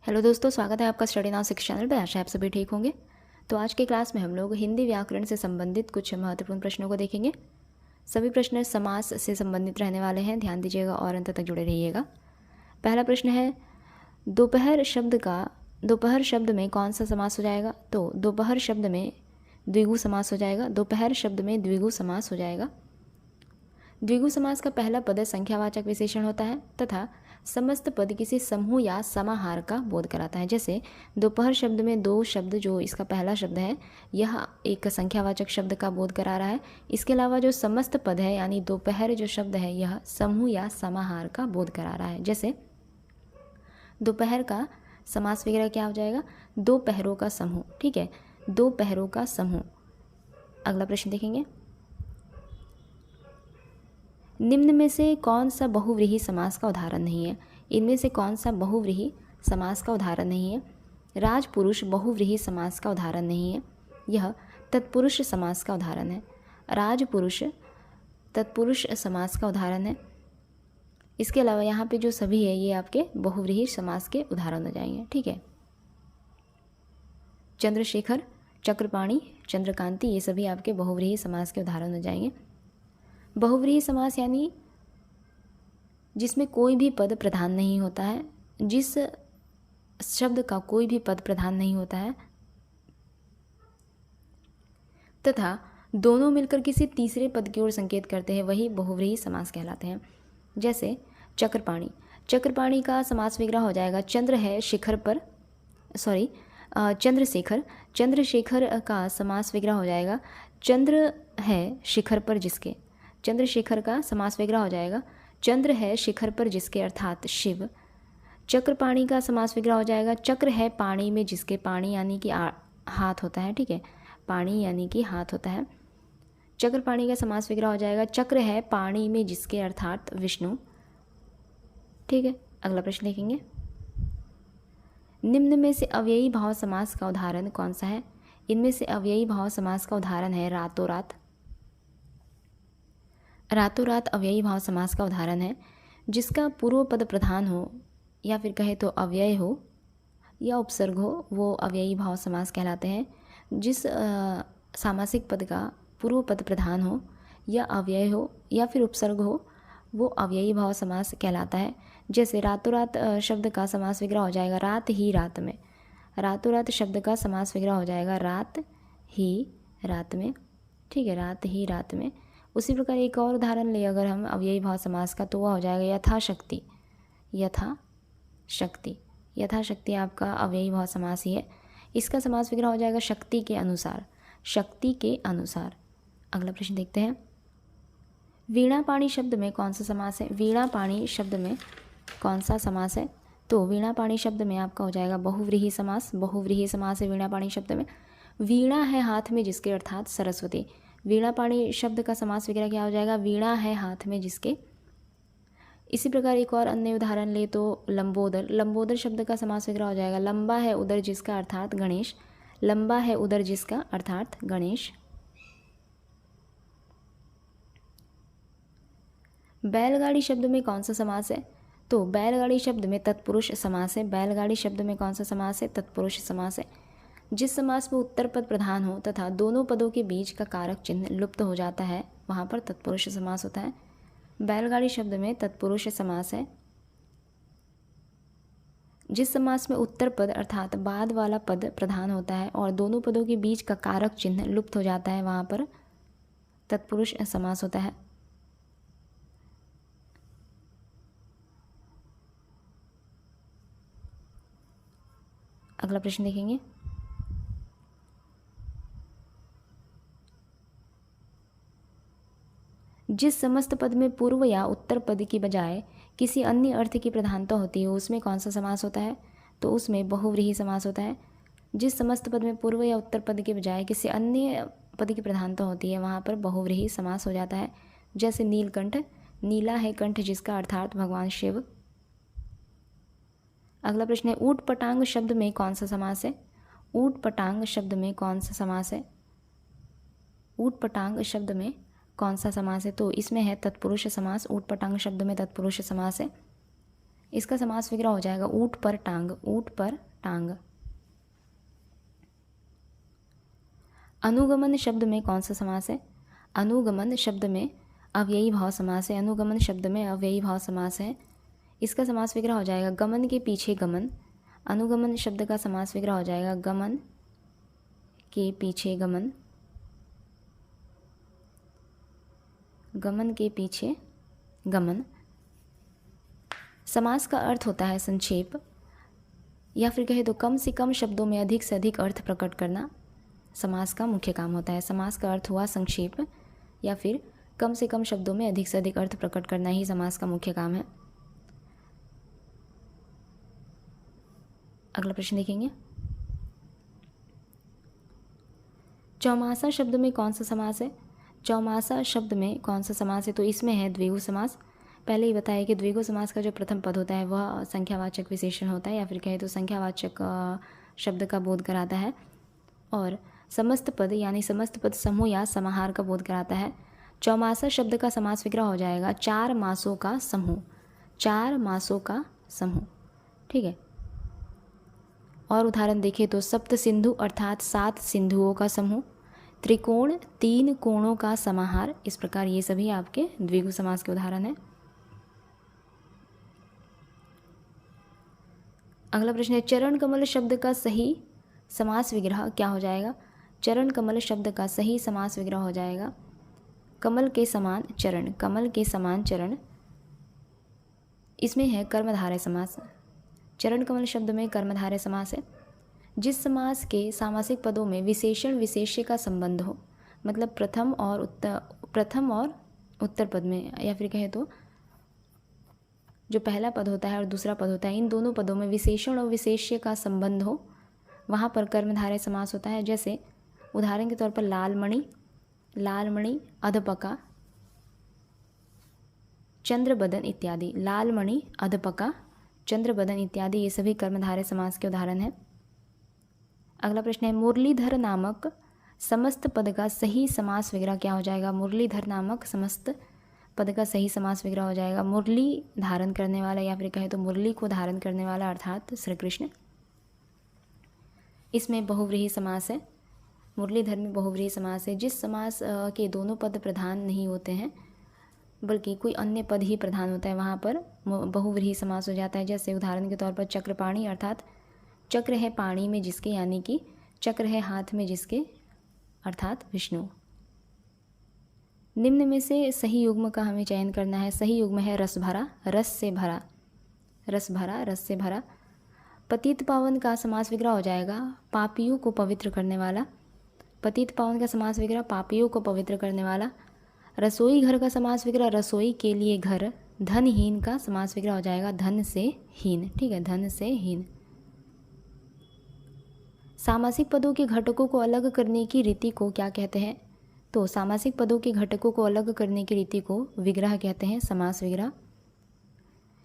Hello दोस्तों, स्वागत है आपका स्टडी नाउ 6 चैनल पे। आशा है आप सभी ठीक होंगे। तो आज के क्लास में हम लोग हिंदी व्याकरण से संबंधित कुछ महत्वपूर्ण प्रश्नों को देखेंगे। सभी प्रश्न समास से संबंधित रहने वाले हैं, ध्यान दीजिएगा और अंत तक जुड़े रहिएगा। पहला प्रश्न है, दोपहर शब्द में कौन सा समास हो जाएगा? तो दोपहर शब्द में द्विगु समास हो जाएगा। दोपहर शब्द में द्विगु समास हो जाएगा। द्विगु समास का पहला पद संख्यावाचक विशेषण होता है तथा समस्त पद किसी समूह या समाहार का बोध कराता है। जैसे दोपहर शब्द में दो शब्द, जो इसका पहला शब्द है, यह एक संख्यावाचक शब्द का बोध करा रहा है। इसके अलावा जो समस्त पद है यानी दोपहर जो शब्द है, यह समूह या समाहार का बोध करा रहा है। जैसे दोपहर का समास वगैरह क्या हो जाएगा? दो पहरों का समूह। ठीक है, दो पहरों का समूह। अगला प्रश्न देखेंगे, निम्न में से कौन सा बहुव्रीहि समास का उदाहरण नहीं है? इनमें से कौन सा बहुव्रीहि समास का उदाहरण नहीं है? राजपुरुष बहुव्रीहि समास का उदाहरण नहीं है, यह तत्पुरुष समास का उदाहरण है। राजपुरुष तत्पुरुष समास का उदाहरण है। इसके अलावा यहाँ पे जो सभी है ये आपके बहुव्रीहि समास के उदाहरण हो जाएंगे। ठीक है, चंद्रशेखर, चक्रपाणी, चंद्रकांति, ये सभी आपके बहुव्रीहि समास के उदाहरण हो जाएंगे। बहुव्रीहि समास यानी जिसमें कोई भी पद प्रधान नहीं होता है, जिस शब्द का कोई भी पद प्रधान नहीं होता है तथा दोनों मिलकर किसी तीसरे पद की ओर संकेत करते हैं, वही बहुव्रीहि समास कहलाते हैं। जैसे चक्रपाणी, चक्रपाणी का समास विग्रह हो जाएगा चंद्र है शिखर पर, चंद्रशेखर, चंद्रशेखर का समास विग्रह हो जाएगा चंद्र है शिखर पर जिसके। चंद्रशेखर का समास विग्रह हो जाएगा चंद्र है शिखर पर जिसके, अर्थात शिव। चक्रपाणी का समास विग्रह हो जाएगा चक्र है पाणी में जिसके। पाणी यानी कि हाथ होता है। ठीक है, पाणी यानी कि हाथ होता है। चक्रपाणी का समास विग्रह हो जाएगा चक्र है पाणी में जिसके, अर्थात विष्णु। ठीक है, अगला प्रश्न देखेंगे, निम्न में से अव्ययी भाव समास का उदाहरण कौन सा है? इनमें से अव्ययी भाव समास का उदाहरण है रातों रात। रातों रात अव्ययी भाव समास का उदाहरण है। जिसका पूर्व पद प्रधान हो या फिर कहे तो अव्यय हो या उपसर्ग हो, वो अव्ययी भाव समास कहलाते हैं। जिस सामासिक पद का पूर्व पद प्रधान हो या अव्यय हो या फिर उपसर्ग हो, वो अव्ययी भाव समास कहलाता है। जैसे रातों रात शब्द का समास विग्रह हो जाएगा रात ही रात में। रातों रात शब्द का समास विग्रह हो जाएगा रात ही रात में। ठीक है, रात ही रात में। उसी प्रकार एक और उदाहरण ले अगर हम अव्ययी भाव समास का, तो वह हो जाएगा यथाशक्ति। यथाशक्ति, यथाशक्ति आपका अव्ययी भाव समास ही है। इसका समास विग्रह हो जाएगा शक्ति के अनुसार। शक्ति के अनुसार। अगला प्रश्न देखते हैं, वीणापाणी शब्द में कौन सा समास है? वीणापाणी शब्द में कौन सा समास है? तो वीणापाणी शब्द में आपका हो जाएगा बहुव्रीहि समास। बहुव्रीहि समास है वीणापाणी शब्द में। वीणा है हाथ में जिसके, अर्थात सरस्वती। वीणापाणी शब्द का समास वगैरह क्या हो जाएगा? वीणा है हाथ में जिसके। इसी प्रकार एक और अन्य उदाहरण ले तो लंबोदर। लंबोदर शब्द का समास वगैरह हो जाएगा लंबा है उदर जिसका, अर्थात गणेश। लंबा है उदर जिसका, अर्थात गणेश। बैलगाड़ी शब्द में कौन सा समास है? तो बैलगाड़ी शब्द में तत्पुरुष समास है। बैलगाड़ी शब्द में कौन सा समास है? तत्पुरुष समास है। जिस समास में उत्तर पद प्रधान हो तथा दोनों पदों के बीच का कारक चिन्ह लुप्त हो जाता है, वहाँ पर तत्पुरुष समास होता है। बैलगाड़ी शब्द में तत्पुरुष समास है। जिस समास में उत्तर पद अर्थात बाद वाला पद प्रधान होता है और दोनों पदों के बीच का कारक चिन्ह लुप्त हो जाता है, वहाँ पर तत्पुरुष समास होता है। अगला प्रश्न देखेंगे, जिस समस्त पद में पूर्व या उत्तर पद की बजाय किसी अन्य अर्थ की प्रधानता होती है, उसमें कौन सा समास होता है? तो उसमें बहुव्रीहि समास होता है। जिस समस्त पद में पूर्व या उत्तर पद के बजाय किसी अन्य पद की प्रधानता होती है, वहाँ पर बहुव्रीहि समास हो जाता है। जैसे नीलकंठ, नीला है कंठ जिसका, अर्थात भगवान शिव। अगला प्रश्न है, ऊट पटांग शब्द में कौन सा समास है? ऊट पटांग शब्द में कौन सा समास है? ऊट पटांग शब्द में कौन सा समास है? तो इसमें है तत्पुरुष समास। ऊट पटांग शब्द में तत्पुरुष समास है। इसका समास विग्रह हो जाएगा ऊँट पर टांग, ऊँट पर टांग। अनुगमन शब्द में कौन सा समास है? अनुगमन शब्द में अव्ययी भाव समास है। अनुगमन शब्द में अव्ययी भाव समास है। इसका समास विग्रह हो जाएगा गमन के पीछे गमन। अनुगमन शब्द का समास विग्रह हो जाएगा गमन के पीछे गमन, गमन के पीछे गमन। समास का अर्थ होता है संक्षेप, या फिर कहे तो कम से कम शब्दों में अधिक से अधिक अर्थ प्रकट करना समास का मुख्य काम होता है। समास का अर्थ हुआ संक्षेप, या फिर कम से कम शब्दों में अधिक से अधिक अर्थ प्रकट करना ही समास का मुख्य काम है। अगला प्रश्न देखेंगे, चौमासा शब्द में कौन सा समास है? चौमासा शब्द में कौन सा समास है? तो इसमें है द्विगु समास। पहले ही बताया कि द्विगु समास का जो प्रथम पद होता है वह संख्यावाचक विशेषण होता है, या फिर कहे तो संख्यावाचक शब्द का बोध कराता है, और समस्त पद यानी समस्त पद समूह या समाहार का बोध कराता है। चौमासा शब्द का समास विग्रह हो जाएगा 4 मासों का समूह, 4 मासों का समूह। ठीक है। और उदाहरण देखें तो सप्त सिंधु अर्थात 7 सिंधुओं का समूह, त्रिकोण 3 कोणों का समाहार। इस प्रकार ये सभी आपके द्विगु समास के उदाहरण हैं। अगला प्रश्न है, चरण कमल शब्द का सही समास विग्रह क्या हो जाएगा? चरण कमल शब्द का सही समास विग्रह हो जाएगा कमल के समान चरण, कमल के समान चरण। इसमें है कर्मधारय समास। चरण कमल शब्द में कर्मधारय समास है। जिस समास के सामासिक पदों में विशेषण विशेष्य का संबंध हो, मतलब प्रथम और उत्तर पद में, या फिर कहे तो जो पहला पद होता है और दूसरा पद होता है, इन दोनों पदों में विशेषण और विशेष्य का संबंध हो, वहाँ पर कर्मधारय समास होता है। जैसे उदाहरण के तौर पर लालमणि, लालमणि, अधपका, चंद्रबदन इत्यादि। लालमणि, अधपका, चंद्रबदन इत्यादि ये सभी कर्मधारय समास के उदाहरण हैं। अगला प्रश्न है, मुरलीधर नामक समस्त पद का सही समास विग्रह क्या हो जाएगा? मुरलीधर नामक समस्त पद का सही समास विग्रह हो जाएगा मुरली धारण करने वाला, या फिर कहे तो मुरली को धारण करने वाला अर्थात श्री कृष्ण। इसमें बहुव्रीहि समास है। मुरलीधर में बहुव्रीहि समास है। जिस समास के दोनों पद प्रधान नहीं होते हैं बल्कि कोई अन्य पद ही प्रधान होता है, वहाँ पर बहुव्रीहि समास हो जाता है। जैसे उदाहरण के तौर पर चक्रपाणि अर्थात चक्र है पाणी में जिसके, यानी कि चक्र है हाथ में जिसके, अर्थात विष्णु। निम्न में से सही युग्म का हमें चयन करना है। सही युग्म है रस भरा, रस से भरा, रस भरा, रस से भरा। पतित पावन का समास विग्रह हो जाएगा पापियों को पवित्र करने वाला। पतित पावन का समास विग्रह पापियों को पवित्र करने वाला। रसोई घर का समास विग्रह रसोई के लिए घर। धनहीन का समास विग्रह हो जाएगा धन से हीन। ठीक है, धन से हीन। सामासिक पदों के घटकों को अलग करने की रीति को क्या कहते हैं? तो सामासिक पदों के घटकों को अलग करने की रीति को विग्रह कहते हैं, समास विग्रह।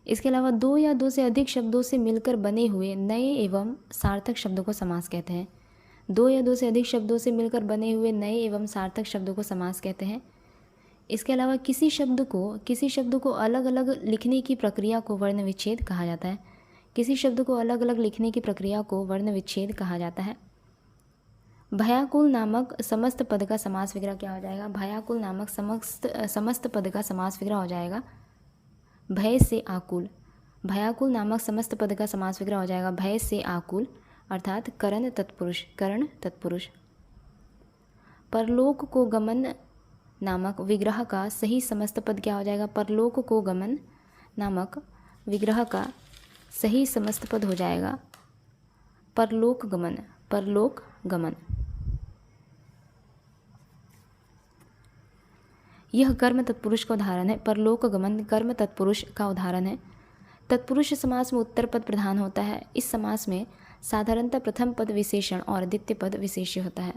इसके अलावा 2 या 2 से अधिक शब्दों से मिलकर बने हुए नए एवं सार्थक शब्दों को समास कहते हैं। 2 या 2 से अधिक शब्दों से मिलकर बने हुए नए एवं सार्थक शब्दों को समास कहते हैं। इसके अलावा किसी शब्द को अलग अलग लिखने की प्रक्रिया को वर्ण विच्छेद कहा जाता है। किसी शब्द को अलग अलग लिखने की प्रक्रिया को वर्ण विच्छेद कहा जाता है। भयाकुल नामक समस्त पद का समास विग्रह क्या हो जाएगा? भयाकुल नामक समस्त पद का समास विग्रह हो जाएगा भय से आकुल। भयाकुल नामक समस्त पद का समास विग्रह हो जाएगा भय से आकुल, अर्थात करण तत्पुरुष, करण तत्पुरुष। परलोक को गमन नामक विग्रह का सही समस्त पद क्या हो जाएगा? परलोक को गमन नामक विग्रह का सही समस्त पद हो जाएगा परलोक गमन, परलोक गमन। यह कर्म तत्पुरुष का उदाहरण है। परलोक गमन कर्म तत्पुरुष का उदाहरण है। तत्पुरुष समास में उत्तर पद प्रधान होता है। इस समास में साधारणतः प्रथम पद विशेषण और द्वितीय पद विशेष्य होता है।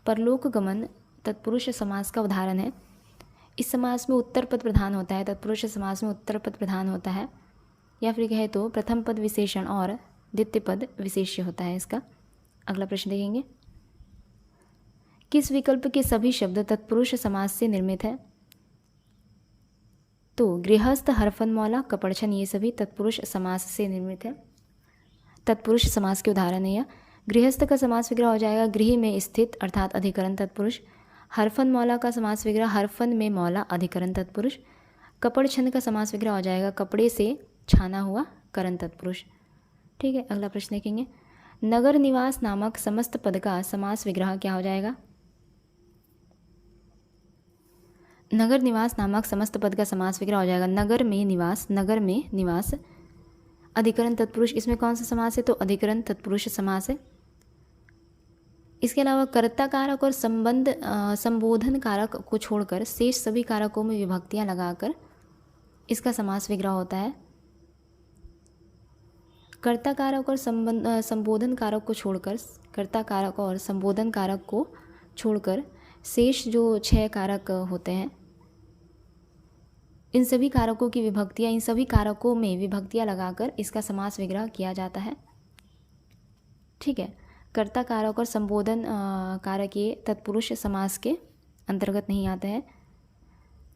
परलोक गमन तत्पुरुष समास का उदाहरण है। इस समास में उत्तर पद प्रधान होता है। तत्पुरुष समास में उत्तर पद प्रधान होता है, या फिर कहे तो प्रथम पद विशेषण और द्वितीय पद विशेष्य होता है इसका। अगला प्रश्न देखेंगे, किस विकल्प के सभी शब्द तत्पुरुष समास से निर्मित है? तो गृहस्थ, हरफन मौला, कपड़छन ये सभी तत्पुरुष समास से निर्मित है, तत्पुरुष समास के उदाहरण है। यह गृहस्थ का समास विग्रह हो जाएगा गृह में स्थित अर्थात अधिकरण तत्पुरुष। हरफन मौला का समास विग्रह हरफन में मौला अधिकरण तत्पुरुष। कपड़छन का समास विग्रह हो जाएगा कपड़े से छाना हुआ करण तत्पुरुष। ठीक है, अगला प्रश्न देखेंगे। नगर निवास नामक समस्त पद का समास विग्रह क्या हो जाएगा? नगर निवास नामक समस्त पद का समास विग्रह हो जाएगा नगर में निवास, नगर में निवास अधिकरण तत्पुरुष। इसमें कौन सा समास है? तो अधिकरण तत्पुरुष समास है। इसके अलावा कर्ता कारक और संबोधन कारक को छोड़कर शेष सभी कारकों में विभक्तियां लगाकर इसका समास विग्रह होता है। कर्ता कारक और संबोधन कारक को छोड़कर, कर्ता कारक और संबोधन कारक को छोड़कर शेष जो 6 कारक होते हैं, इन सभी कारकों की विभक्तियां, इन सभी कारकों में विभक्तियां लगाकर इसका समास विग्रह किया जाता है। ठीक है, कर्ता कारक और संबोधन कारक ये तत्पुरुष समास के अंतर्गत नहीं आते हैं।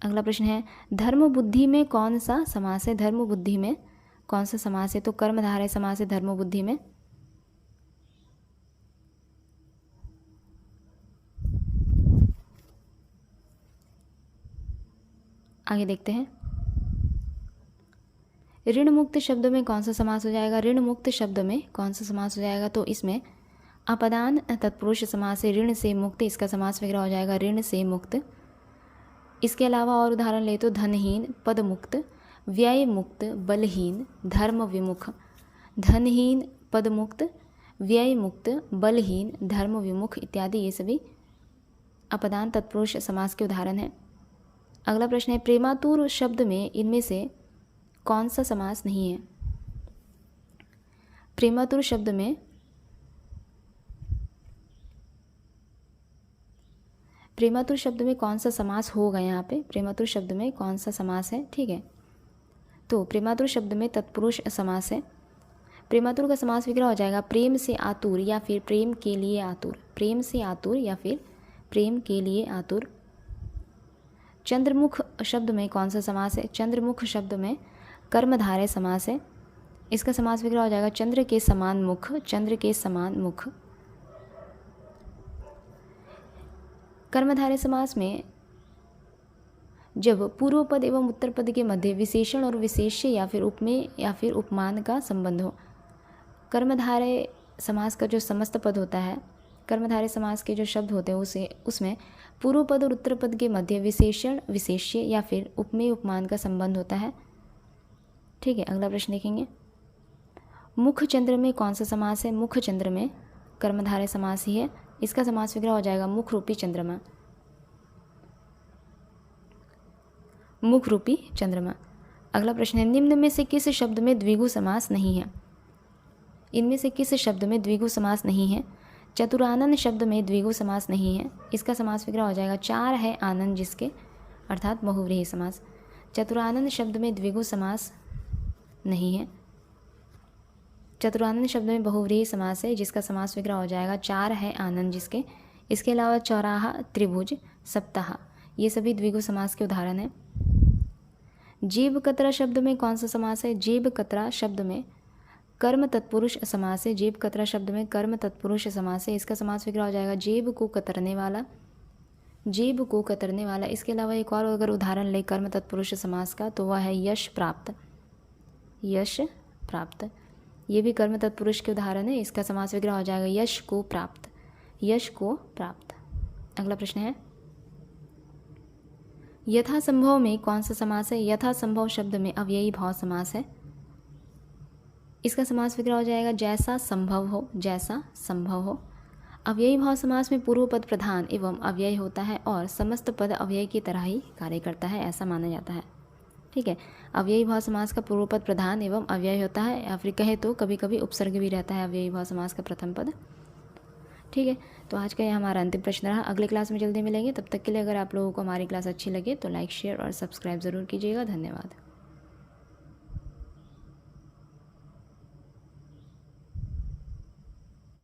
अगला प्रश्न है धर्म बुद्धि में कौन सा समास है? धर्म बुद्धि में कौन सा समास है? तो कर्मधारय समास है धर्म बुद्धि में। आगे देखते हैं ऋण मुक्त शब्द में कौन सा समास हो जाएगा? ऋण मुक्त शब्द में कौन सा समास हो जाएगा? तो इसमें अपदान तत्पुरुष समास है ऋण से मुक्त, इसका समास विग्रह हो जाएगा ऋण से मुक्त। इसके अलावा और उदाहरण ले तो धनहीन, पद मुक्त, व्यय मुक्त, बलहीन, धर्म विमुख। धनहीन, पद मुक्त, व्यय मुक्त, बलहीन, धर्म विमुख इत्यादि ये सभी अपदान तत्पुरुष समास के उदाहरण हैं। अगला प्रश्न है प्रेमातुर शब्द में इनमें से कौन सा समास नहीं है? प्रेमातुर शब्द में कौन सा समास होगा? यहाँ पे प्रेमातुर शब्द में कौन सा समास है? ठीक है, तो प्रेमातुर शब्द में तत्पुरुष समास है। प्रेमातुर का समास विग्रह हो जाएगा प्रेम से आतुर या फिर प्रेम के लिए आतुर। प्रेम से आतुर या फिर प्रेम के लिए आतुर। चंद्रमुख शब्द में कौन सा समास है? चंद्रमुख शब्द में कर्मधारय समास है। इसका समास विग्रह हो जाएगा चंद्र के समान मुख, चंद्र के समान मुख। कर्मधारय समास में जब पूर्व पद एवं उत्तर पद के मध्य विशेषण और विशेष्य या फिर उपमेय या फिर उपमान का संबंध हो। कर्मधारय समास का जो समस्त पद होता है, कर्मधारय समास के जो शब्द होते हैं उसमें पूर्व पद और उत्तर पद के मध्य विशेषण, विशेष्य या फिर उपमेय उपमान का संबंध होता है। ठीक है, अगला प्रश्न देखेंगे मुख चंद्र में कौन सा समास है? मुख चंद्र में कर्मधारय समास ही है। इसका समास विग्रह हो जाएगा मुख रूपी चंद्रमा। मुख रूपी चंद्रमा। अगला प्रश्न है निम्न में से किस शब्द में द्विगु समास नहीं है? इनमें से किस शब्द में द्विगु समास नहीं है? चतुरानन शब्द में द्विगु समास नहीं है। इसका समास विग्रह हो जाएगा 4 है आनंद जिसके, अर्थात बहुव्रीहि समास। चतुरानन शब्द में द्विगु समास नहीं है। चतुरानन शब्द में बहुव्रीहि समास है जिसका समास विग्रह हो जाएगा 4 है आनंद जिसके। इसके अलावा चौराहा, त्रिभुज, सप्ताह ये सभी द्विगु समास के उदाहरण हैं। जीव कतरा शब्द में कौन सा समास है? जीव कतरा शब्द में कर्म तत्पुरुष समास है। जीव कतरा शब्द में कर्म तत्पुरुष समास है। इसका समास विग्रह हो जाएगा जेब को कतरने वाला, जेब को कतरने वाला। इसके अलावा एक और अगर उदाहरण ले कर्म तत्पुरुष समास का तो वह है यश प्राप्त, यश प्राप्त। ये भी कर्म तत्पुरुष के उदाहरण है। इसका समास विग्रह हो जाएगा यश को प्राप्त, यश को प्राप्त। अगला प्रश्न है यथासंभव में कौन सा समास है? यथासंभव शब्द में अव्ययी भाव समास है। इसका समास विग्रह हो जाएगा जैसा संभव हो, जैसा संभव हो। अव्ययी भाव समास में पूर्व पद प्रधान एवं अव्यय होता है और समस्त पद अव्यय की तरह ही कार्य करता है, ऐसा माना जाता है। ठीक है, अव्ययी भाव समास का पूर्व पद प्रधान एवं अव्यय होता है, या फिर कहे तो कभी कभी उपसर्ग भी रहता है अव्ययी भाव समास का प्रथम पद। ठीक है, तो आज का यह हमारा अंतिम प्रश्न रहा। अगले क्लास में जल्दी मिलेंगे। तब तक के लिए अगर आप लोगों को हमारी क्लास अच्छी लगे तो लाइक, शेयर और सब्सक्राइब ज़रूर कीजिएगा। धन्यवाद।